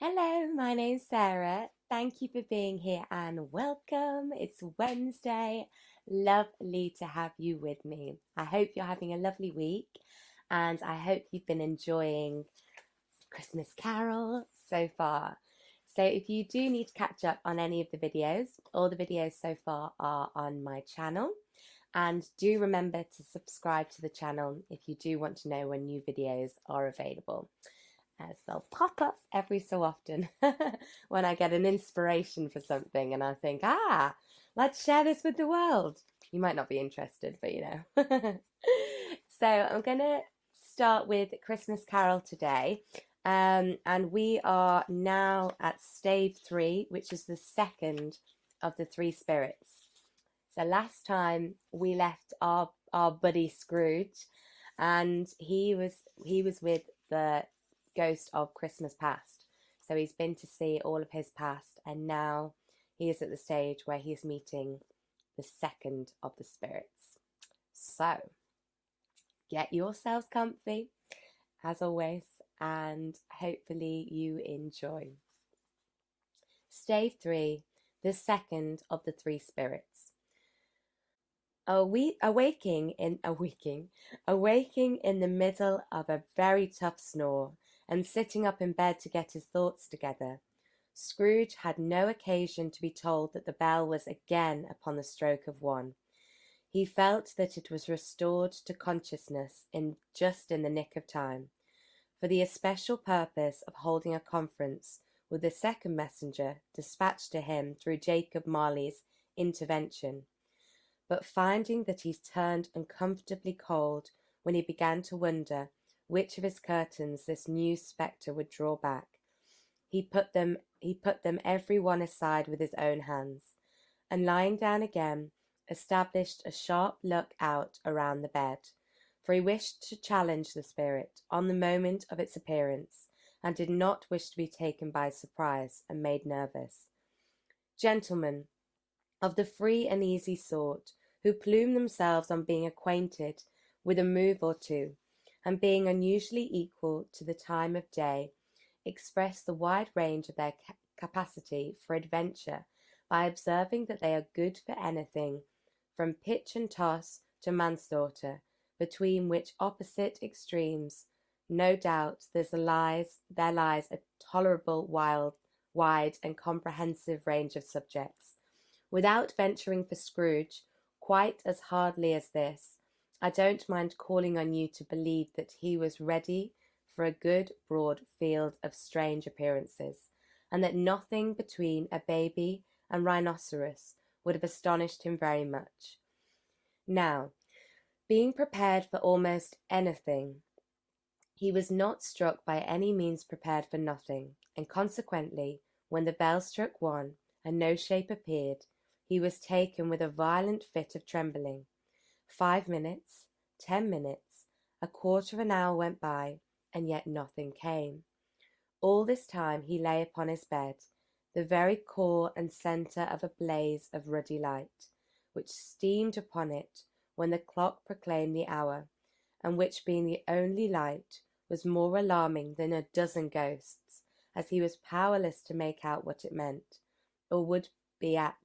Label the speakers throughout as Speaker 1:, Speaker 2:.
Speaker 1: Hello, my name's Sarah. Thank you for being here and welcome. It's Wednesday. Lovely to have you with me. I hope you're having a lovely week and I hope you've been enjoying Christmas Carol so far. So, if you do need to catch up on any of the videos, all the videos so far are on my channel. And do remember to subscribe to the channel if you do want to know when new videos are available, as they'll pop up every so often when I get an inspiration for something and I think, let's share this with the world. You might not be interested, but you know. So I'm going to start with Christmas Carol today. And we are now at stage 3, which is the second of the 3 spirits. So last time we left our buddy Scrooge, and he was with the ghost of Christmas past. So he's been to see all of his past, and now he is at the stage where he's meeting the second of the spirits. So get yourselves comfy, as always, and hopefully you enjoy. Stage 3, the second of the 3 spirits. Awaking in the middle of a very tough snore, and sitting up in bed to get his thoughts together, Scrooge had no occasion to be told that the bell was again upon the stroke of 1. He felt that it was restored to consciousness just in the nick of time, for the especial purpose of holding a conference with the second messenger dispatched to him through Jacob Marley's intervention. But finding that he turned uncomfortably cold when he began to wonder which of his curtains this new spectre would draw back, he put them every one aside with his own hands, and lying down again, established a sharp look out around the bed, for he wished to challenge the spirit on the moment of its appearance, and did not wish to be taken by surprise and made nervous. Gentlemen of the free and easy sort, who plume themselves on being acquainted with a move or two, and being unusually equal to the time of day, express the wide range of their capacity for adventure by observing that they are good for anything, from pitch and toss to manslaughter, between which opposite extremes, no doubt, there lies a tolerable wide and comprehensive range of subjects. Without venturing for Scrooge quite as hardly as this, I don't mind calling on you to believe that he was ready for a good broad field of strange appearances, and that nothing between a baby and rhinoceros would have astonished him very much. Now, being prepared for almost anything, he was not struck by any means prepared for nothing, and consequently, when the bell struck 1, and no shape appeared, he was taken with a violent fit of trembling. 5 minutes, 10 minutes, a quarter of an hour went by, and yet nothing came. All this time he lay upon his bed, the very core and centre of a blaze of ruddy light, which steamed upon it when the clock proclaimed the hour, and which, being the only light, was more alarming than a dozen ghosts, as he was powerless to make out what it meant, or would be at,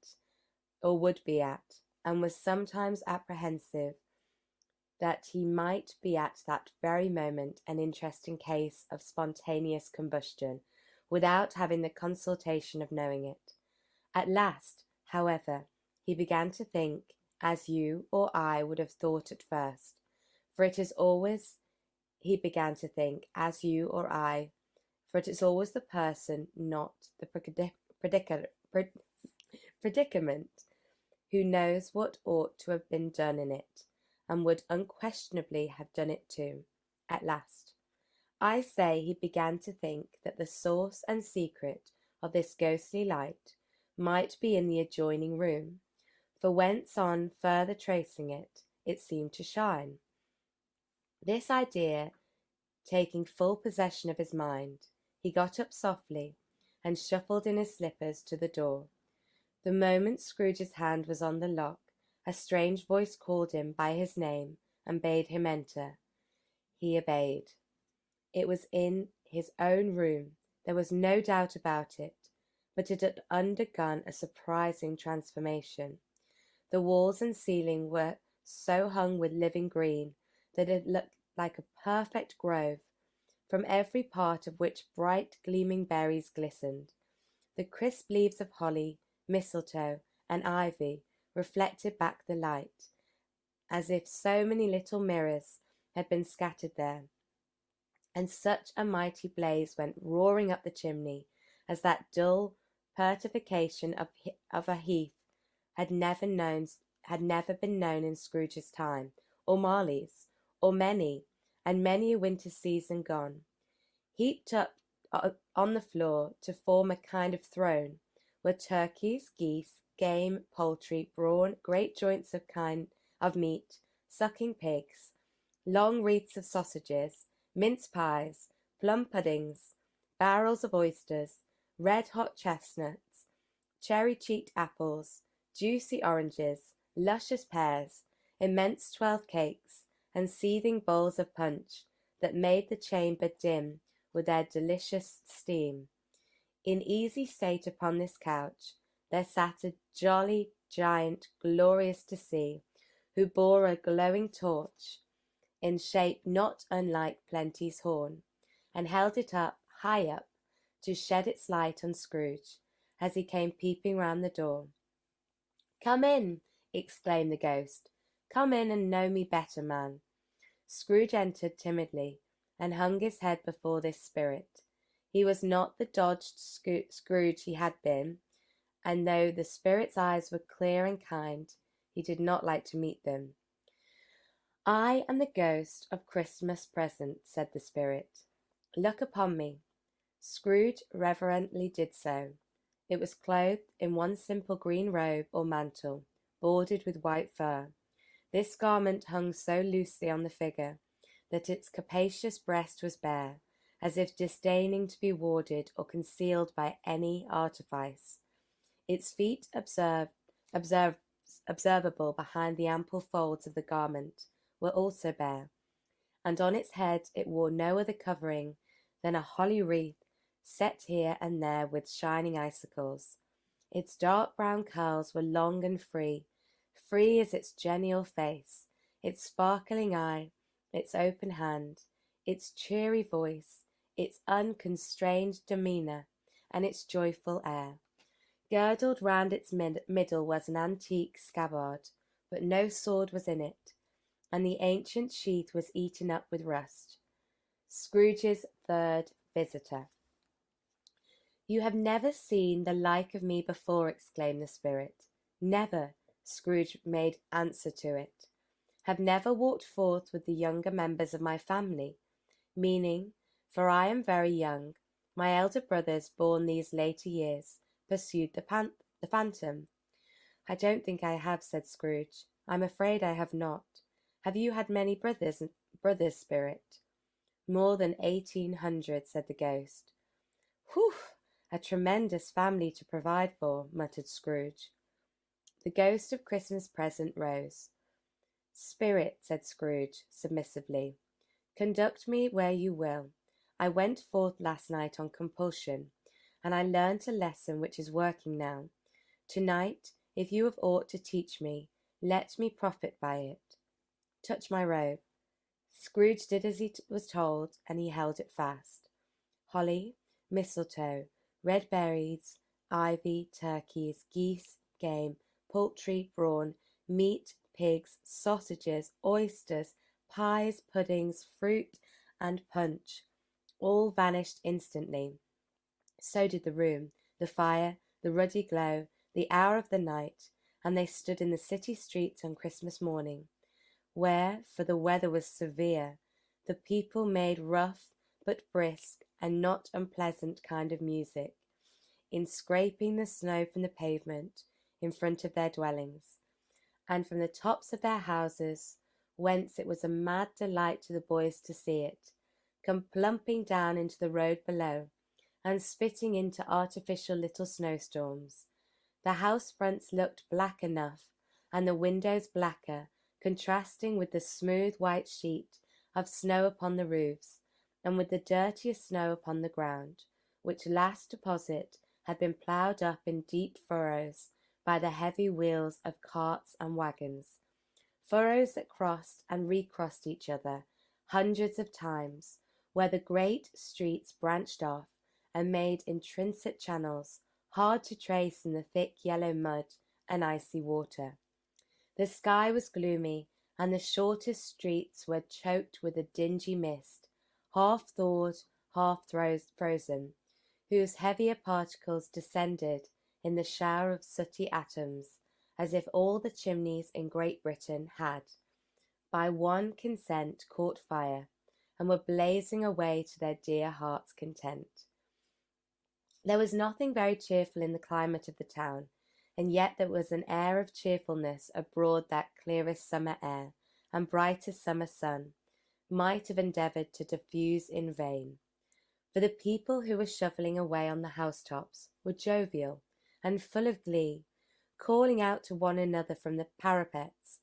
Speaker 1: and was sometimes apprehensive that he might be at that very moment an interesting case of spontaneous combustion, without having the consultation of knowing it. At last, however, he began to think as you or I would have thought at first, for it is always he began to think as you or I, for it is always the person, not the predicament, who knows what ought to have been done in it, and would unquestionably have done it too, at last. I say he began to think that the source and secret of this ghostly light might be in the adjoining room, for whence on further tracing it, it seemed to shine. This idea taking full possession of his mind, he got up softly, and shuffled in his slippers to the door. The moment Scrooge's hand was on the lock, a strange voice called him by his name, and bade him enter. He obeyed. It was in his own room, There was no doubt about it, but it had undergone a surprising transformation. The walls and ceiling were so hung with living green that it looked like a perfect grove, from every part of which bright gleaming berries glistened. The crisp leaves of holly, mistletoe, and ivy reflected back the light, as if so many little mirrors had been scattered there, and such a mighty blaze went roaring up the chimney as that dull petrification of a heath had never been known in Scrooge's time, or Marley's, or many a winter season gone. Heaped up on the floor to form a kind of throne were turkeys, geese, game, poultry, brawn, great joints of meat, sucking pigs, long wreaths of sausages, mince pies, plum puddings, barrels of oysters, red-hot chestnuts, cherry-cheeked apples, juicy oranges, luscious pears, immense 12 cakes, and seething bowls of punch that made the chamber dim with their delicious steam. In easy state upon this couch there sat a jolly giant glorious to see, who bore a glowing torch, in shape not unlike Plenty's horn, and held it up, high up, to shed its light on Scrooge, as he came peeping round the door. "Come in!" exclaimed the ghost. "Come in and know me better, man." Scrooge entered timidly, and hung his head before this spirit. He was not the dodged Scrooge he had been, and though the spirit's eyes were clear and kind, he did not like to meet them. "I am the ghost of Christmas Present," said the spirit. "Look upon me." Scrooge reverently did so. It was clothed in one simple green robe or mantle, bordered with white fur. This garment hung so loosely on the figure that its capacious breast was bare, as if disdaining to be warded or concealed by any artifice. Its feet, observable behind the ample folds of the garment, were also bare, and on its head it wore no other covering than a holly wreath set here and there with shining icicles. Its dark brown curls were long and free as its genial face, its sparkling eye, its open hand, its cheery voice, its unconstrained demeanour, and its joyful air. Girdled round its middle was an antique scabbard, but no sword was in it, and the ancient sheath was eaten up with rust. Scrooge's third visitor. "You have never seen the like of me before," exclaimed the spirit. "Never," Scrooge made answer to it. "Have never walked forth with the younger members of my family, meaning, for I am very young, my elder brothers born these later years," pursued the phantom. "I don't think I have," said Scrooge. "I'm afraid I have not. Have you had many brothers, spirit?" "More than 1800, said the ghost. "Whew! A tremendous family to provide for," muttered Scrooge. The ghost of Christmas Present rose. "Spirit," said Scrooge, submissively, "conduct me where you will. I went forth last night on compulsion, and I learnt a lesson which is working now. To-night, if you have aught to teach me, let me profit by it. Touch my robe." Scrooge did as he was told, and he held it fast. Holly, mistletoe, red berries, ivy, turkeys, geese, game, poultry, brawn, meat, pigs, sausages, oysters, pies, puddings, fruit, and punch, all vanished instantly. So did the room, the fire, the ruddy glow, the hour of the night, and they stood in the city streets on Christmas morning, where, for the weather was severe, the people made rough but brisk and not unpleasant kind of music, in scraping the snow from the pavement in front of their dwellings, and from the tops of their houses, whence it was a mad delight to the boys to see it, come plumping down into the road below, and spitting into artificial little snowstorms. The house fronts looked black enough, and the windows blacker, contrasting with the smooth white sheet of snow upon the roofs, and with the dirtier snow upon the ground, which last deposit had been ploughed up in deep furrows by the heavy wheels of carts and wagons, furrows that crossed and recrossed each other hundreds of times, where the great streets branched off and made intrinsic channels hard to trace in the thick yellow mud and icy water. The sky was gloomy, and the shortest streets were choked with a dingy mist, half thawed, half frozen, whose heavier particles descended in the shower of sooty atoms, as if all the chimneys in Great Britain had, by one consent, caught fire, and were blazing away to their dear hearts' content. There was nothing very cheerful in the climate of the town, and yet there was an air of cheerfulness abroad that clearest summer air, and brightest summer sun, might have endeavoured to diffuse in vain. For the people who were shovelling away on the housetops were jovial and full of glee, calling out to one another from the parapets,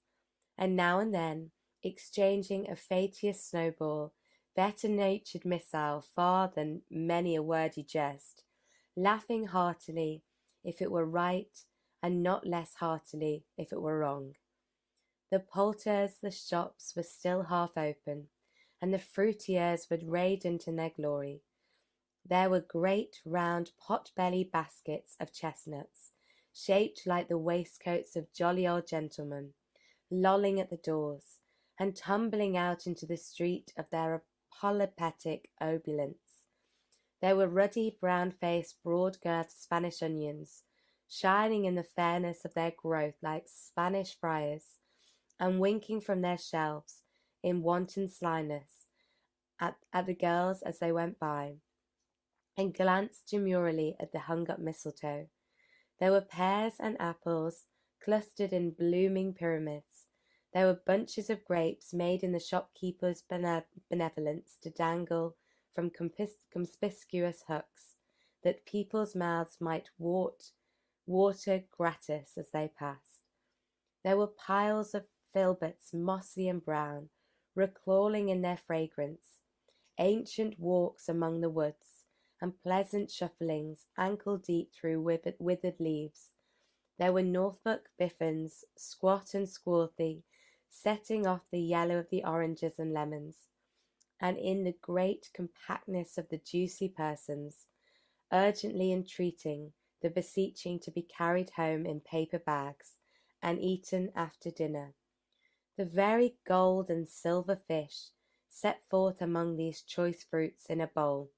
Speaker 1: and now and then exchanging a fatuous snowball, better-natured missile far than many a wordy jest, laughing heartily if it were right, and not less heartily if it were wrong. The poulterers, the shops were still half open, and the fruiterers were radiant in their glory. There were great round pot-bellied baskets of chestnuts, shaped like the waistcoats of jolly old gentlemen, lolling at the doors, and tumbling out into the street of their apologetic opulence. There were ruddy, brown-faced, broad-girthed Spanish onions, shining in the fairness of their growth like Spanish friars, and winking from their shelves in wanton slyness at the girls as they went by, and glanced demurely at the hung-up mistletoe. There were pears and apples clustered in blooming pyramids. There were bunches of grapes made in the shopkeeper's benevolence to dangle from conspicuous hooks, that people's mouths might water gratis as they passed. There were piles of filberts, mossy and brown, recalling in their fragrance, ancient walks among the woods, and pleasant shufflings ankle-deep through withered leaves. There were Norfolk biffins, squat and swarthy, setting off the yellow of the oranges and lemons, and in the great compactness of the juicy persons, urgently entreating the beseeching to be carried home in paper bags, and eaten after dinner. The very gold and silver fish set forth among these choice fruits in a bowl,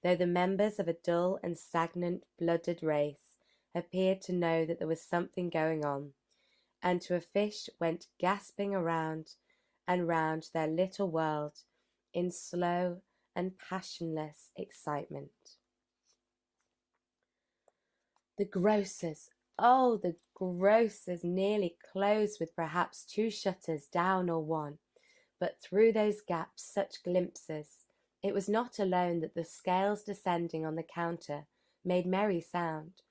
Speaker 1: though the members of a dull and stagnant blooded race appeared to know that there was something going on, and to a fish went gasping around and round their little world in slow and passionless excitement. The grocers, oh, the grocers, nearly closed with perhaps 2 shutters down or one, but through those gaps such glimpses. It was not alone that the scales descending on the counter made merry sound,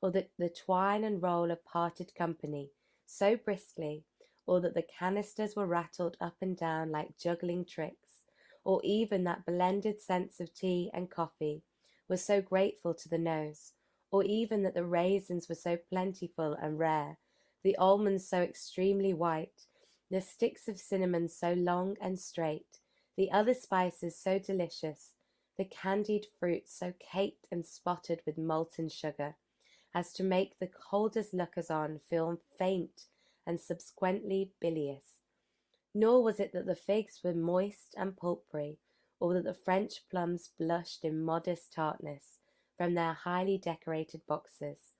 Speaker 1: or that the twine and roll of parted company so briskly, or that the canisters were rattled up and down like juggling tricks, or even that blended sense of tea and coffee was so grateful to the nose, or even that the raisins were so plentiful and rare, the almonds so extremely white, the sticks of cinnamon so long and straight, the other spices so delicious, the candied fruits so caked and spotted with molten sugar, as to make the coldest lookers-on feel faint and subsequently bilious. Nor was it that the figs were moist and pulpery, or that the French plums blushed in modest tartness from their highly decorated boxes,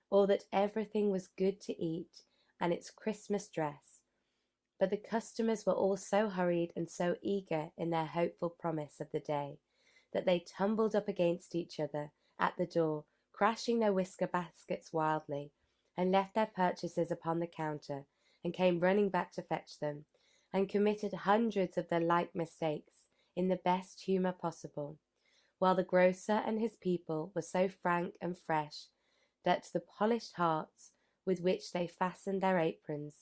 Speaker 1: or that everything was good to eat and its Christmas dress, but the customers were all so hurried and so eager in their hopeful promise of the day, that they tumbled up against each other at the door, crashing their whisker baskets wildly, and left their purchases upon the counter, and came running back to fetch them, and committed hundreds of the like mistakes in the best humour possible, while the grocer and his people were so frank and fresh that the polished hearts with which they fastened their aprons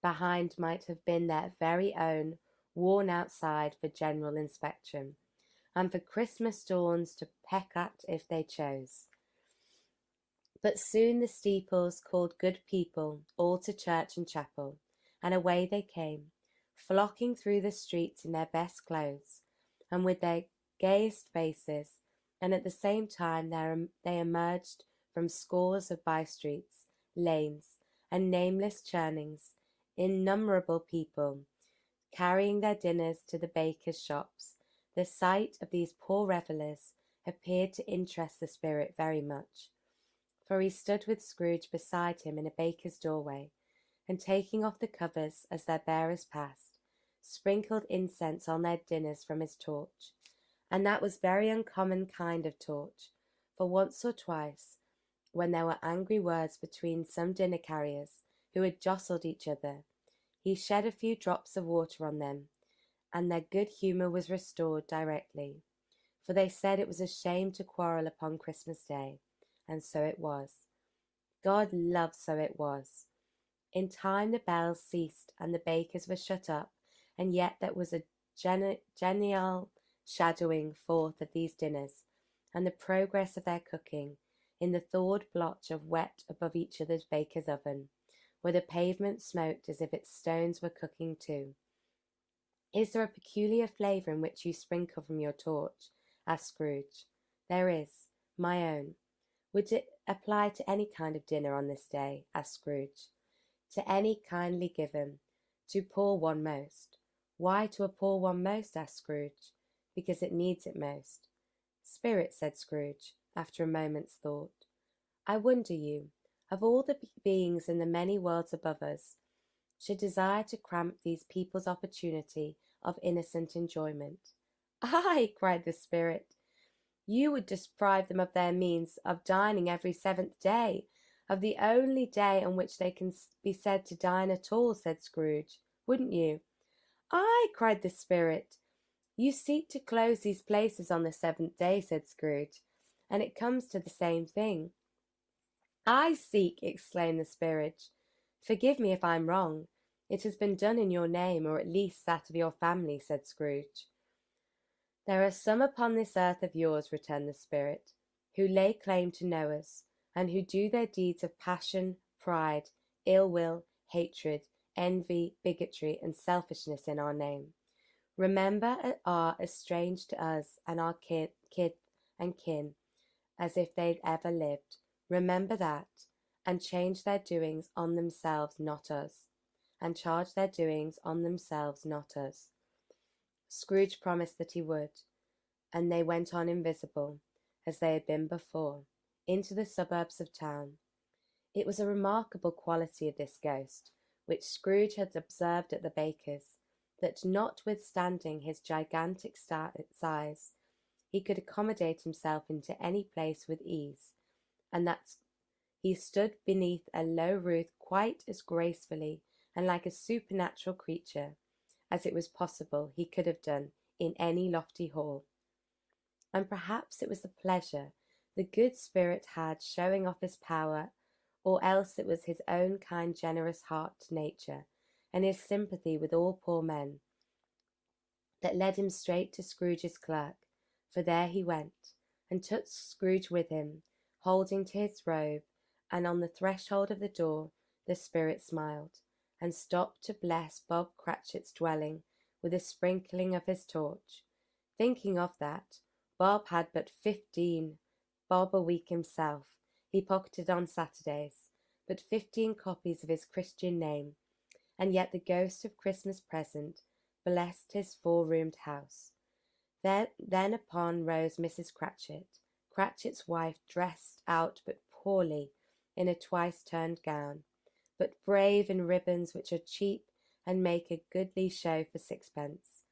Speaker 1: behind might have been their very own, worn outside for general inspection, and for Christmas dawns to peck at if they chose. But soon the steeples called good people all to church and chapel, and away they came, flocking through the streets in their best clothes, and with their gayest faces, and at the same time they emerged from scores of by-streets, lanes, and nameless churnings, innumerable people, carrying their dinners to the bakers' shops. The sight of these poor revellers appeared to interest the spirit very much, for he stood with Scrooge beside him in a baker's doorway, and taking off the covers as their bearers passed, sprinkled incense on their dinners from his torch. And that was very uncommon kind of torch, for once or twice, when there were angry words between some dinner carriers who had jostled each other, he shed a few drops of water on them, and their good humour was restored directly, for they said it was a shame to quarrel upon Christmas Day. And so it was. God loved so it was. In time the bells ceased and the bakers were shut up, and yet there was a genial shadowing forth of these dinners, and the progress of their cooking, in the thawed blotch of wet above each other's baker's oven, where the pavement smoked as if its stones were cooking too. "Is there a peculiar flavour in which you sprinkle from your torch?" asked Scrooge. "There is. My own." "Would it apply to any kind of dinner on this day?" asked Scrooge. "To any kindly given. To poor one most." "Why to a poor one most?" asked Scrooge. "Because it needs it most." "Spirit," said Scrooge, after a moment's thought, "I wonder you, of all the beings in the many worlds above us, should desire to cramp these people's opportunity of innocent enjoyment." "Aye!" cried the Spirit. "You would deprive them of their means of dining every seventh day, of the only day on which they can be said to dine at all," said Scrooge. "Wouldn't you?" "Aye!" cried the Spirit. "You seek to close these places on the seventh day," said Scrooge, "and it comes to the same thing." "I seek!" exclaimed the Spirit. "Forgive me if I'm wrong. It has been done in your name, or at least that of your family," said Scrooge. "There are some upon this earth of yours," returned the Spirit, "who lay claim to know us, and who do their deeds of passion, pride, ill will, hatred, envy, bigotry, and selfishness in our name. Remember, are as strange to us and our kith and kin as if they'd ever lived. Remember that, and change their doings on themselves, not us, and charge their doings on themselves, not us." Scrooge promised that he would, and they went on invisible, as they had been before, into the suburbs of town. It was a remarkable quality of this ghost, which Scrooge had observed at the baker's, that notwithstanding his gigantic size, he could accommodate himself into any place with ease, and that he stood beneath a low roof quite as gracefully and like a supernatural creature as it was possible he could have done in any lofty hall. And perhaps it was the pleasure the good Spirit had showing off his power, or else it was his own kind generous heart nature, and his sympathy with all poor men, that led him straight to Scrooge's clerk, for there he went, and took Scrooge with him, holding to his robe, and on the threshold of the door the Spirit smiled, and stopped to bless Bob Cratchit's dwelling with a sprinkling of his torch. Thinking of that, Bob had but 15 bob a week himself, he pocketed on Saturdays, but 15 copies of his Christian name, and yet the ghost of Christmas present blessed his 4-roomed house. Then upon rose Mrs. Cratchit, Cratchit's wife, dressed out but poorly in a twice-turned gown, but brave in ribbons which are cheap and make a goodly show for sixpence,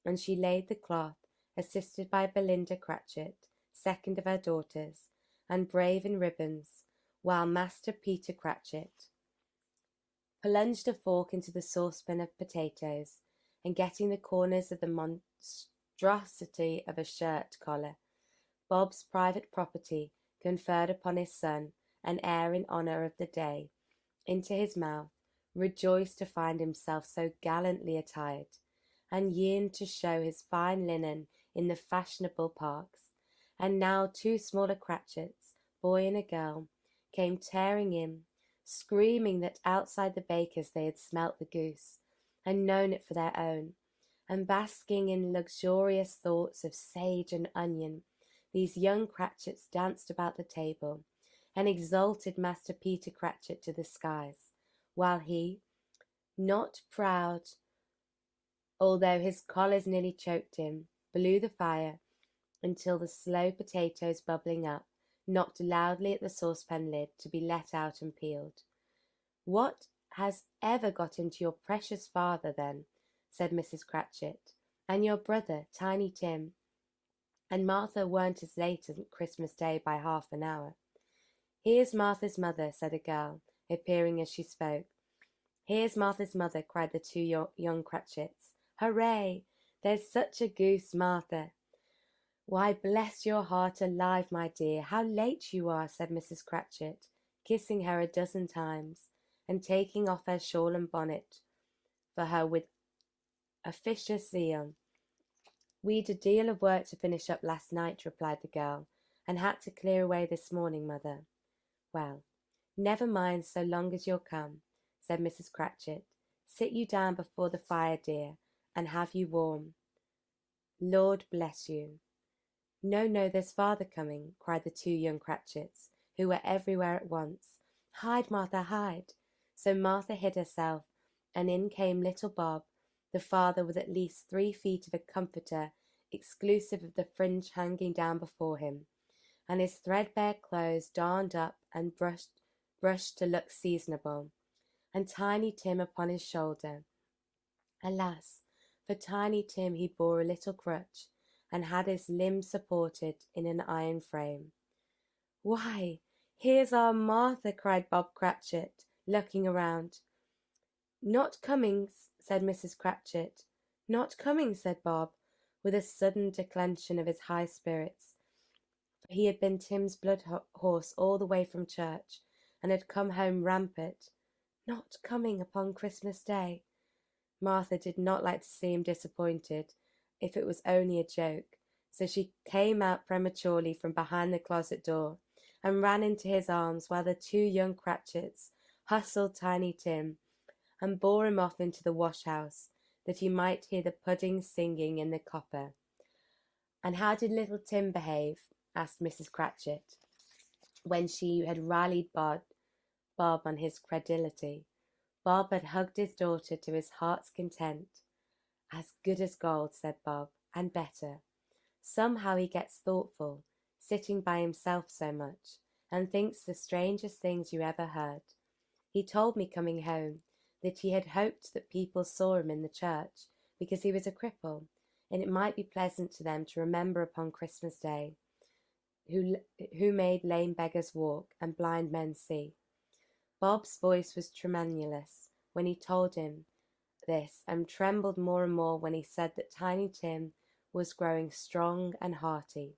Speaker 1: and she laid the cloth, assisted by Belinda Cratchit, second of her daughters, and brave in ribbons, while Master Peter Cratchit plunged a fork into the saucepan of potatoes, and getting the corners of the monstrosity of a shirt collar, Bob's private property, conferred upon his son an heir in honour of the day, into his mouth, rejoiced to find himself so gallantly attired, and yearned to show his fine linen in the fashionable parks, and now 2 smaller Cratchits, boy and a girl, came tearing in, screaming that outside the baker's they had smelt the goose, and known it for their own, and basking in luxurious thoughts of sage and onion, these young Cratchits danced about the table, and exalted Master Peter Cratchit to the skies, while he, not proud, although his collars nearly choked him, blew the fire until the slow potatoes bubbling up knocked loudly at the saucepan lid to be let out and peeled. "What has ever got into your precious father, then?" said Mrs. Cratchit. "And your brother, Tiny Tim, and Martha weren't as late as Christmas Day by half an hour." "Here's Martha's mother," said a girl, appearing as she spoke. "Here's Martha's mother," cried the 2 young Cratchits. "Hooray! There's such a goose, Martha." "Why, bless your heart alive, my dear, how late you are," said Mrs. Cratchit, kissing her a dozen times, and taking off her shawl and bonnet for her with officious zeal. "We'd a deal of work to finish up last night," replied the girl, "and had to clear away this morning, mother." "Well, never mind so long as you're come," said Mrs. Cratchit. "Sit you down before the fire, dear, and have you warm. Lord bless you." "No, no, there's father coming," cried the 2 young Cratchits, who were everywhere at once. "Hide, Martha, hide." So Martha hid herself, and in came little Bob, the father, with at least 3 feet of a comforter, exclusive of the fringe hanging down before him, and his threadbare clothes darned up and brushed to look seasonable, and Tiny Tim upon his shoulder. Alas, for Tiny Tim he bore a little crutch, and had his limbs supported in an iron frame. "Why, here's our Martha!" cried Bob Cratchit, looking around. "Not coming," said Mrs. Cratchit. "Not coming," said Bob, with a sudden declension of his high spirits, for he had been Tim's blood horse all the way from church, and had come home rampant. "Not coming upon Christmas Day." Martha did not like to see him disappointed, if it was only a joke, so she came out prematurely from behind the closet door, and ran into his arms, while the 2 young Cratchits hustled Tiny Tim, and bore him off into the wash-house, that he might hear the pudding singing in the copper. "And how did little Tim behave?" asked Mrs. Cratchit, when she had rallied Bob on his credulity. Bob had hugged his daughter to his heart's content. "As good as gold," said Bob, "and better. Somehow he gets thoughtful, sitting by himself so much, and thinks the strangest things you ever heard. He told me coming home that he had hoped that people saw him in the church, because he was a cripple, and it might be pleasant to them to remember upon Christmas Day, who made lame beggars walk and blind men see." Bob's voice was tremulous when he told him this, and trembled more and more when he said that Tiny Tim was growing strong and hearty.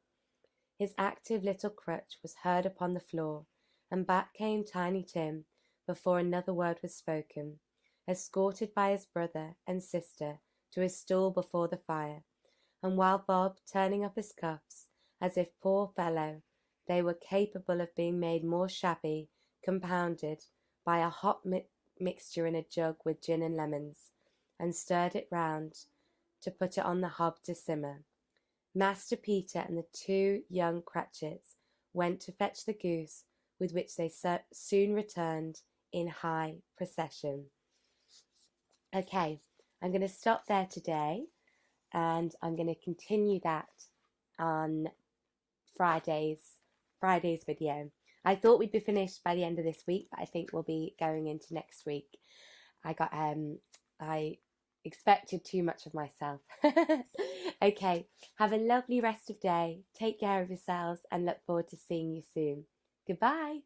Speaker 1: His active little crutch was heard upon the floor, and back came Tiny Tim before another word was spoken, escorted by his brother and sister to his stool before the fire, and while Bob, turning up his cuffs, as if, poor fellow, they were capable of being made more shabby, compounded by a hot mixture in a jug with gin and lemons, and stirred it round to put it on the hob to simmer, Master Peter and the 2 young Cratchits went to fetch the goose, with which they soon returned in high procession. Okay, I'm going to stop there today, and I'm going to continue that on Friday's video. I thought we'd be finished by the end of this week, but I think we'll be going into next week. I expected too much of myself. Okay, have a lovely rest of day. Take care of yourselves and look forward to seeing you soon. Goodbye.